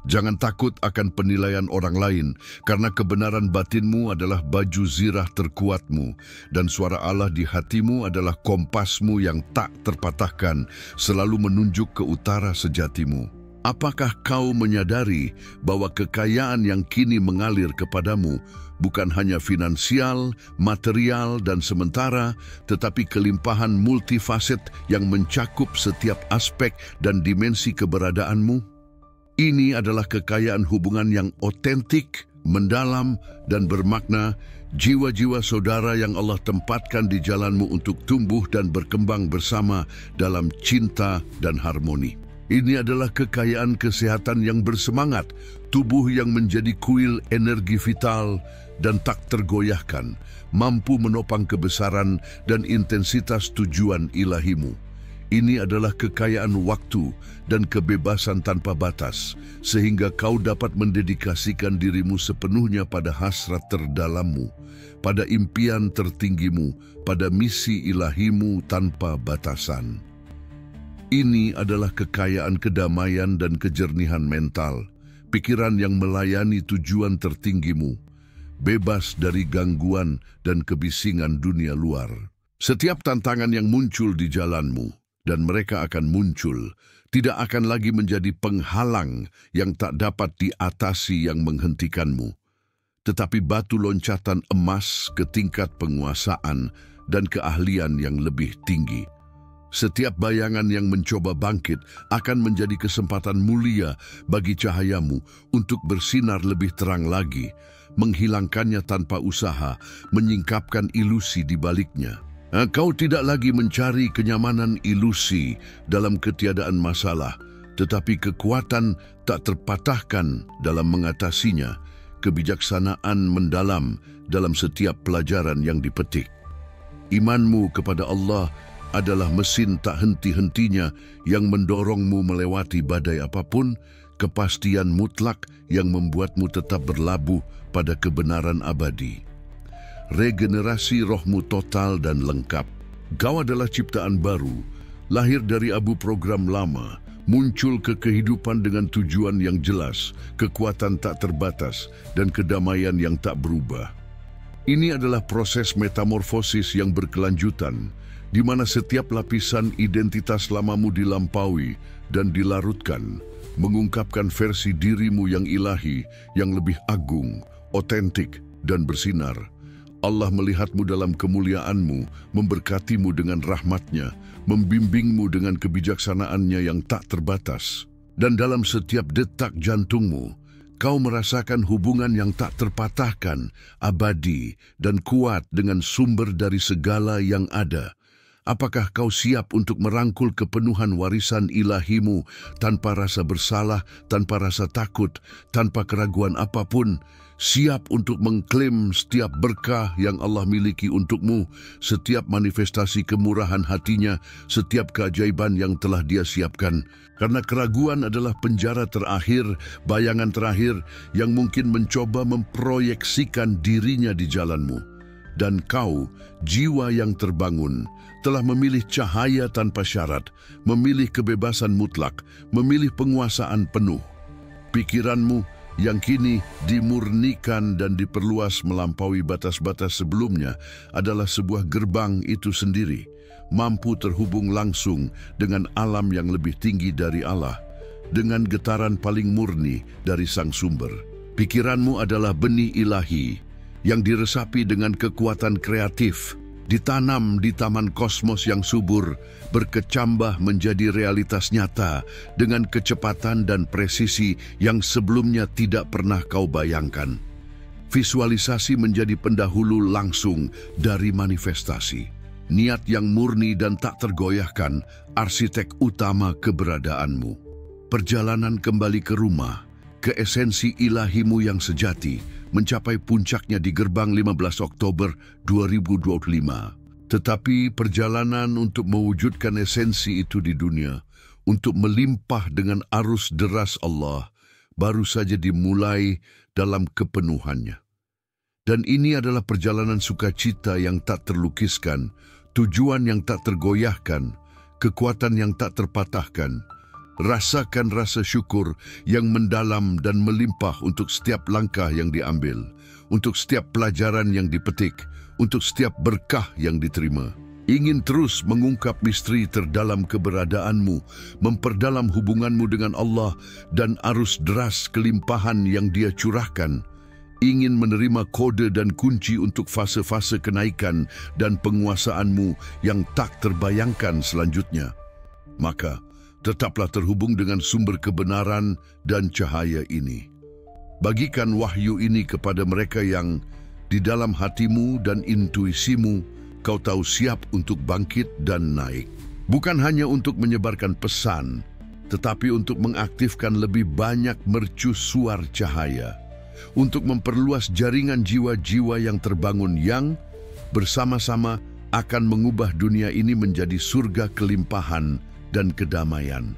Jangan takut akan penilaian orang lain, karena kebenaran batinmu adalah baju zirah terkuatmu, dan suara Allah di hatimu adalah kompasmu yang tak terpatahkan, selalu menunjuk ke utara sejatimu. Apakah kau menyadari bahwa kekayaan yang kini mengalir kepadamu bukan hanya finansial, material, dan sementara, tetapi kelimpahan multifaset yang mencakup setiap aspek dan dimensi keberadaanmu? Ini adalah kekayaan hubungan yang otentik, mendalam, dan bermakna, jiwa-jiwa saudara yang Allah tempatkan di jalanmu untuk tumbuh dan berkembang bersama dalam cinta dan harmoni. Ini adalah kekayaan kesehatan yang bersemangat, tubuh yang menjadi kuil energi vital dan tak tergoyahkan, mampu menopang kebesaran dan intensitas tujuan ilahimu. Ini adalah kekayaan waktu dan kebebasan tanpa batas, sehingga kau dapat mendedikasikan dirimu sepenuhnya pada hasrat terdalammu, pada impian tertinggimu, pada misi ilahimu tanpa batasan. Ini adalah kekayaan kedamaian dan kejernihan mental, pikiran yang melayani tujuan tertinggimu, bebas dari gangguan dan kebisingan dunia luar. Setiap tantangan yang muncul di jalanmu, dan mereka akan muncul, tidak akan lagi menjadi penghalang yang tak dapat diatasi yang menghentikanmu, tetapi batu loncatan emas ke tingkat penguasaan dan keahlian yang lebih tinggi. Setiap bayangan yang mencoba bangkit akan menjadi kesempatan mulia bagi cahayamu untuk bersinar lebih terang lagi, menghilangkannya tanpa usaha, menyingkapkan ilusi di baliknya. Kau tidak lagi mencari kenyamanan ilusi dalam ketiadaan masalah, tetapi kekuatan tak terpatahkan dalam mengatasinya, kebijaksanaan mendalam dalam setiap pelajaran yang dipetik. Imanmu kepada Allah adalah mesin tak henti-hentinya yang mendorongmu melewati badai apapun, kepastian mutlak yang membuatmu tetap berlabuh pada kebenaran abadi. Regenerasi rohmu total dan lengkap. Kau adalah ciptaan baru, lahir dari abu program lama, muncul ke kehidupan dengan tujuan yang jelas, kekuatan tak terbatas, dan kedamaian yang tak berubah. Ini adalah proses metamorfosis yang berkelanjutan, di mana setiap lapisan identitas lamamu dilampaui dan dilarutkan, mengungkapkan versi dirimu yang ilahi, yang lebih agung, otentik, dan bersinar. Allah melihatmu dalam kemuliaanmu, memberkatimu dengan rahmatnya, membimbingmu dengan kebijaksanaannya yang tak terbatas. Dan dalam setiap detak jantungmu, kau merasakan hubungan yang tak terpatahkan, abadi, dan kuat dengan sumber dari segala yang ada. Apakah kau siap untuk merangkul kepenuhan warisan ilahimu tanpa rasa bersalah, tanpa rasa takut, tanpa keraguan apapun? Siap untuk mengklaim setiap berkah yang Allah miliki untukmu, setiap manifestasi kemurahan hatinya, setiap keajaiban yang telah Dia siapkan. Karena keraguan adalah penjara terakhir, bayangan terakhir yang mungkin mencoba memproyeksikan dirinya di jalanmu. Dan kau, jiwa yang terbangun, telah memilih cahaya tanpa syarat, memilih kebebasan mutlak, memilih penguasaan penuh. Pikiranmu yang kini dimurnikan dan diperluas melampaui batas-batas sebelumnya adalah sebuah gerbang itu sendiri, mampu terhubung langsung dengan alam yang lebih tinggi dari Allah, dengan getaran paling murni dari sang sumber. Pikiranmu adalah benih ilahi yang diresapi dengan kekuatan kreatif, ditanam di taman kosmos yang subur, berkecambah menjadi realitas nyata dengan kecepatan dan presisi yang sebelumnya tidak pernah kau bayangkan. Visualisasi menjadi pendahulu langsung dari manifestasi. Niat yang murni dan tak tergoyahkan, arsitek utama keberadaanmu. Perjalanan kembali ke rumah, ke esensi ilahimu yang sejati, mencapai puncaknya di gerbang 15 Oktober 2025. Tetapi perjalanan untuk mewujudkan esensi itu di dunia, untuk melimpah dengan arus deras Allah, baru saja dimulai dalam kepenuhannya. Dan ini adalah perjalanan sukacita yang tak terlukiskan, tujuan yang tak tergoyahkan, kekuatan yang tak terpatahkan. Rasakan rasa syukur yang mendalam dan melimpah untuk setiap langkah yang diambil, untuk setiap pelajaran yang dipetik, untuk setiap berkah yang diterima. Ingin terus mengungkap misteri terdalam keberadaanmu, memperdalam hubunganmu dengan Allah dan arus deras kelimpahan yang Dia curahkan. Ingin menerima kode dan kunci untuk fase-fase kenaikan dan penguasaanmu yang tak terbayangkan selanjutnya. Maka, tetaplah terhubung dengan sumber kebenaran dan cahaya ini. Bagikan wahyu ini kepada mereka yang di dalam hatimu dan intuisimu kau tahu siap untuk bangkit dan naik. Bukan hanya untuk menyebarkan pesan, tetapi untuk mengaktifkan lebih banyak mercusuar cahaya, untuk memperluas jaringan jiwa-jiwa yang terbangun yang bersama-sama akan mengubah dunia ini menjadi surga kelimpahan dan kedamaian.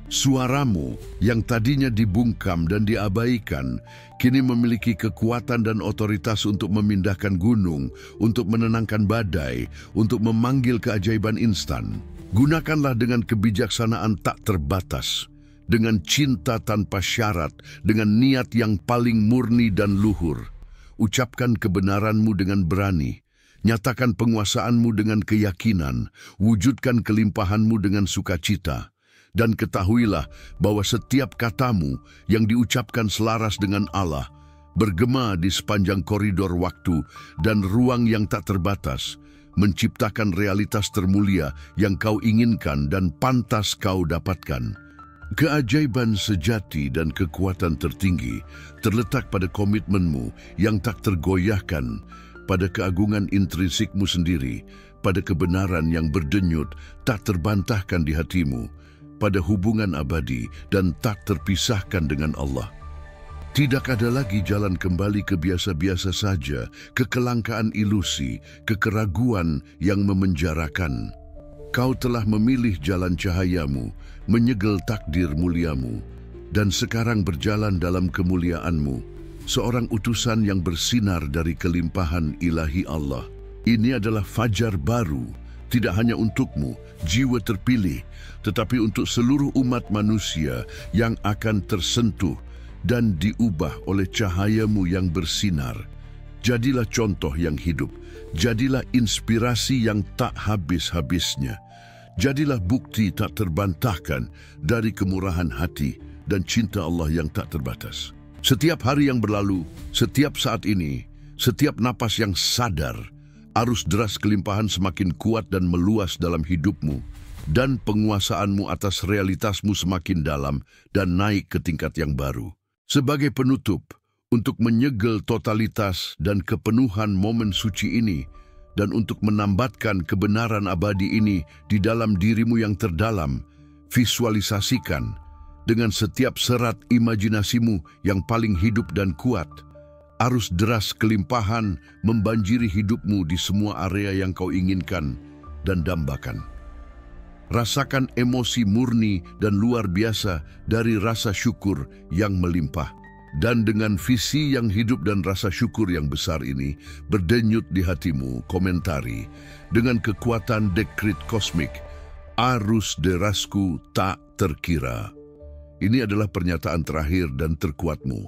Suaramu yang tadinya dibungkam dan diabaikan, kini memiliki kekuatan dan otoritas untuk memindahkan gunung, untuk menenangkan badai, untuk memanggil keajaiban instan. Gunakanlah dengan kebijaksanaan tak terbatas, dengan cinta tanpa syarat, dengan niat yang paling murni dan luhur. Ucapkan kebenaranmu dengan berani. Nyatakan penguasaanmu dengan keyakinan, wujudkan kelimpahanmu dengan sukacita, dan ketahuilah bahwa setiap katamu yang diucapkan selaras dengan Allah, bergema di sepanjang koridor waktu dan ruang yang tak terbatas, menciptakan realitas termulia yang kau inginkan dan pantas kau dapatkan. Keajaiban sejati dan kekuatan tertinggi terletak pada komitmenmu yang tak tergoyahkan, pada keagungan intrinsikmu sendiri, pada kebenaran yang berdenyut, tak terbantahkan di hatimu, pada hubungan abadi dan tak terpisahkan dengan Allah. Tidak ada lagi jalan kembali ke biasa-biasa saja, ke kelangkaan ilusi, ke keraguan yang memenjarakan. Kau telah memilih jalan cahayamu, menyegel takdir muliamu. dan sekarang berjalan dalam kemuliaan-Mu, seorang utusan yang bersinar dari kelimpahan ilahi Allah. Ini adalah fajar baru, tidak hanya untukmu, jiwa terpilih, tetapi untuk seluruh umat manusia yang akan tersentuh dan diubah oleh cahaya-Mu yang bersinar. Jadilah contoh yang hidup, jadilah inspirasi yang tak habis-habisnya. Jadilah bukti tak terbantahkan dari kemurahan hati dan cinta Allah yang tak terbatas. Setiap hari yang berlalu, setiap saat ini, setiap napas yang sadar, arus deras kelimpahan semakin kuat dan meluas dalam hidupmu, dan penguasaan-Mu atas realitas-Mu semakin dalam dan naik ke tingkat yang baru. Sebagai penutup, untuk menyegel totalitas dan kepenuhan momen suci ini, dan untuk menambatkan kebenaran abadi ini di dalam dirimu yang terdalam, visualisasikan dengan setiap serat imajinasimu yang paling hidup dan kuat. Arus deras kelimpahan membanjiri hidupmu di semua area yang kau inginkan dan dambakan. Rasakan emosi murni dan luar biasa dari rasa syukur yang melimpah. Dan dengan visi yang hidup dan rasa syukur yang besar ini berdenyut di hatimu, komentari dengan kekuatan dekrit kosmik, arus derasku tak terkira. Ini adalah pernyataan terakhir dan terkuatmu,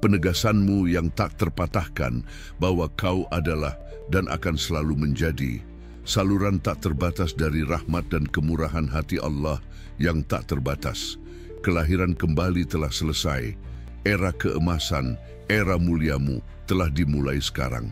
penegasanmu yang tak terpatahkan bahwa kau adalah dan akan selalu menjadi saluran tak terbatas dari rahmat dan kemurahan hati Allah yang tak terbatas. Kelahiran kembali telah selesai. Era keemasan, era muliamu telah dimulai sekarang.